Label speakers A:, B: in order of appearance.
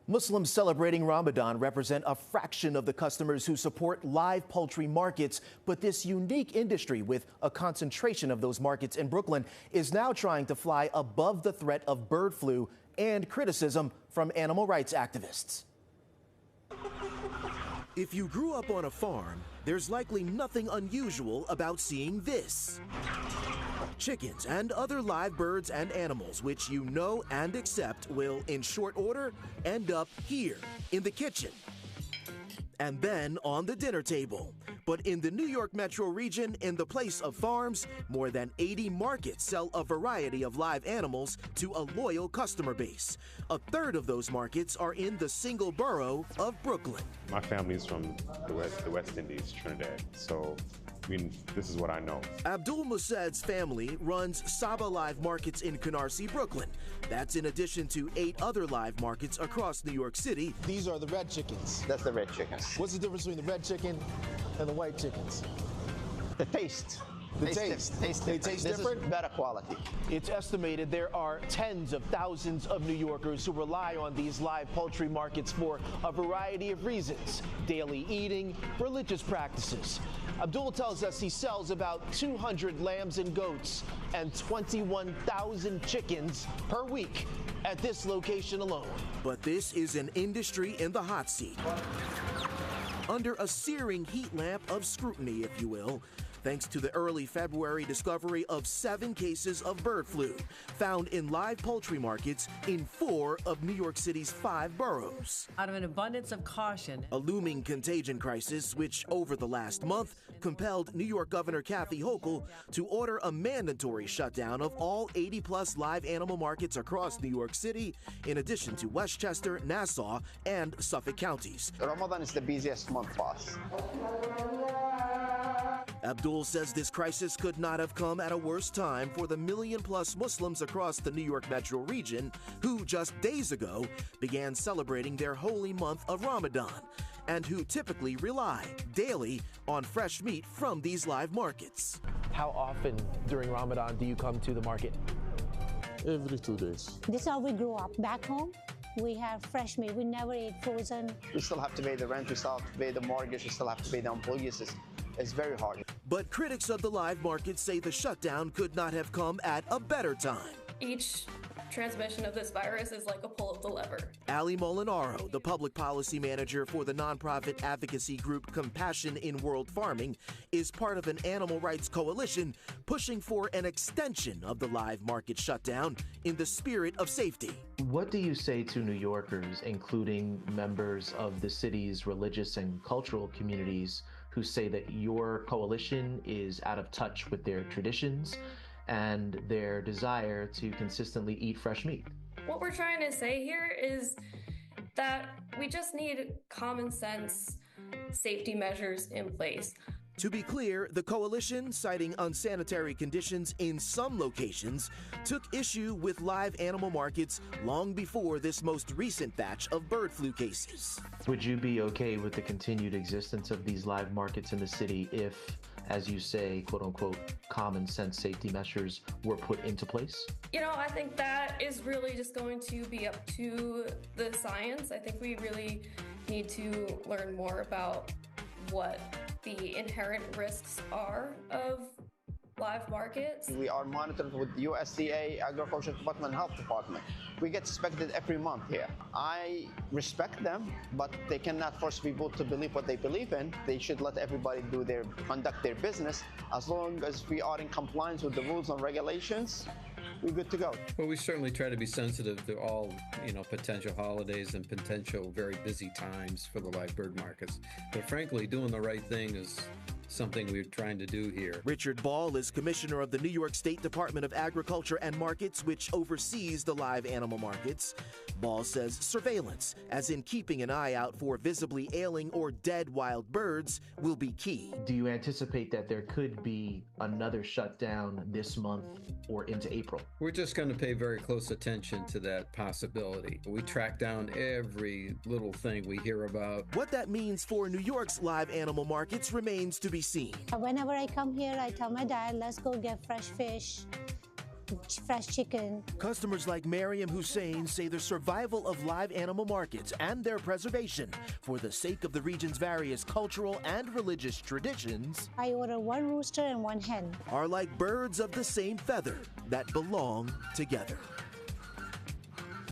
A: Muslims celebrating Ramadan represent a fraction of the customers who support live poultry markets, but this unique industry with a concentration of those markets in Brooklyn is now trying to fly above the threat of bird flu and criticism from animal rights activists. If you grew up on a farm, there's likely nothing unusual about seeing this. Chickens and other live birds and animals which you know and accept will, in short order, end up here in the kitchen and then on the dinner table. But in the New York metro region, in the place of farms, more than 80 markets sell a variety of live animals to a loyal customer base. A third of those markets are in the single borough of Brooklyn.
B: My family's from the West Indies, Trinidad, so this is what I know.
A: Abdul Musaid's family runs Saba Live Markets in Canarsie, Brooklyn. That's in addition to 8 other live markets across New York City.
C: These are the red chickens.
D: That's the red chickens.
C: What's the difference between the red chicken and the white chickens?
D: The taste.
C: The taste. They taste different?
D: This is better quality.
A: It's estimated there are tens of thousands of New Yorkers who rely on these live poultry markets for a variety of reasons: daily eating, religious practices. Abdul tells us he sells about 200 lambs and goats and 21,000 chickens per week at this location alone. But this is an industry in the hot seat, under a searing heat lamp of scrutiny, if you will, thanks to the early February discovery of 7 cases of bird flu found in live poultry markets in 4 of New York City's 5 boroughs.
E: Out of an abundance of caution.
A: A looming contagion crisis which, over the last month, compelled New York Governor Kathy Hochul to order a mandatory shutdown of all 80-plus live animal markets across New York City, in addition to Westchester, Nassau, and Suffolk counties.
D: Ramadan is the busiest month for us.
A: Abdul says this crisis could not have come at a worse time for the million-plus Muslims across the New York metro region who just days ago began celebrating their holy month of Ramadan and who typically rely daily on fresh meat from these live markets.
F: How often during Ramadan do you come to the market?
C: Every 2 days.
G: This is how we grew up. Back home, we have fresh meat. We never ate frozen.
D: We still have to pay the rent, we still have to pay the mortgage, we still have to pay the employees. It's very hard.
A: But critics of the live market say the shutdown could not have come at a better time.
H: Each transmission of this virus is like a pull of the lever.
A: Ali Molinaro, the public policy manager for the nonprofit advocacy group Compassion in World Farming, is part of an animal rights coalition pushing for an extension of the live market shutdown in the spirit of safety.
F: What do you say to New Yorkers, including members of the city's religious and cultural communities, who say that your coalition is out of touch with their traditions and their desire to consistently eat fresh meat?
H: What we're trying to say here is that we just need common sense safety measures in place.
A: To be clear, the coalition, citing unsanitary conditions in some locations, took issue with live animal markets long before this most recent batch of bird flu cases.
F: Would you be okay with the continued existence of these live markets in the city if, as you say, quote unquote, common sense safety measures were put into place?
H: You know, I think that is really just going to be up to the science. I think we really need to learn more about what the inherent risks are of live markets.
D: We are monitored with USDA, Agriculture Department, Health Department. We get inspected every month here. I respect them, but they cannot force people to believe what they believe in. They should let everybody conduct their business. As long as we are in compliance with the rules and regulations, we're good to go.
I: Well, we certainly try to be sensitive to all, potential holidays and potential very busy times for the live bird markets. But frankly, doing the right thing is something we're trying to do here.
A: Richard Ball is commissioner of the New York State Department of Agriculture and Markets, which oversees the live animal markets. Ball says surveillance, as in keeping an eye out for visibly ailing or dead wild birds, will be key.
F: Do you anticipate that there could be another shutdown this month or into April?
I: We're just going to pay very close attention to that possibility. We track down every little thing we hear about.
A: What that means for New York's live animal markets remains to be seen.
G: Whenever I come here, I tell my dad, let's go get fresh fish. fresh chicken.
A: Customers like Mariam Hussein say the survival of live animal markets and their preservation for the sake of the region's various cultural and religious traditions
G: I order 1 rooster and 1 hen.
A: are like birds of the same feather that belong together.